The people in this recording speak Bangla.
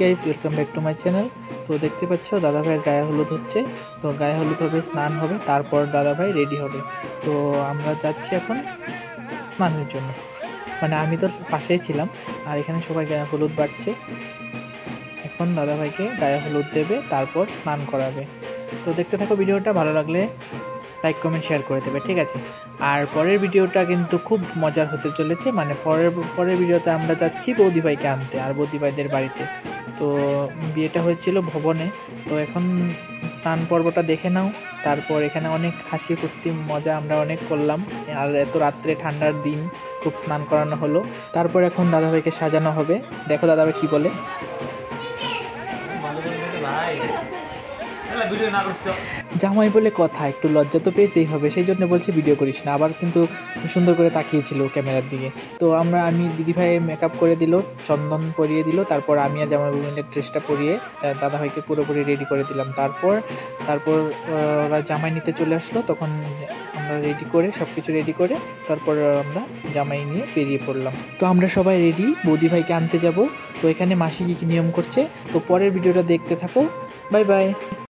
Guys, welcome back to my channel. তো দেখতে পাচ্ছ দাদা ভাইয়ের গায়ে হলুদ হচ্ছে। তো গায়ে হলুদ হবে, স্নান হবে, তারপর দাদা ভাই রেডি হবে। তো আমরা যাচ্ছি এখন স্নানের জন্য। মানে আমি তো পাশেই ছিলাম, আর এখানে সবাই গায়ে হলুদ বাড়ছে। এখন দাদা ভাইকে গায়ে হলুদ দেবে, তারপর স্নান করাবে। তো দেখতে থাকো ভিডিওটা, ভালো লাগলে লাইক কমেন্ট শেয়ার করে দেবে, ঠিক আছে? আর পরের ভিডিওটা কিন্তু খুব মজার হতে চলেছে। মানে পরের ভিডিওতে আমরা যাচ্ছি বৌদি ভাইকে আনতে, আর বৌদি ভাইদের বাড়িতে। তো বিয়েটা হয়েছিল ভবনে। তো এখন স্নান পর্বটা দেখে নাও। তারপর এখানে অনেক হাসি ফুর্তি মজা আমরা অনেক করলাম। আর এত রাত্রে ঠান্ডার দিন খুব স্নান করানো হলো। তারপর এখন দাদাভাইকে সাজানো হবে। দেখো দাদাভাই কি বলে। জামাই বলে কথা, একটু লজ্জা তো পেতেই হবে, সেই জন্য বলছি ভিডিও করিস না। আবার কিন্তু সুন্দর করে তাকিয়েছিল ক্যামেরার দিকে। তো আমি দিদিভাই মেকআপ করে দিল, চন্দন পরিয়ে দিল। তারপর আমি আর জামাই মিলের ড্রেসটা পরিয়ে দাদাভাইকে পুরোপুরি রেডি করে দিলাম। তারপর ওরা জামাই নিতে চলে আসলো। তখন আমরা রেডি করে সব কিছু রেডি করে তারপর আমরা জামাই নিয়ে বেরিয়ে পড়লাম। তো আমরা সবাই রেডি, বৌদি ভাইকে আনতে যাব। তো এখানে মাসি কী কী নিয়ম করছে, তো পরের ভিডিওটা দেখতে থাকো। Bye bye.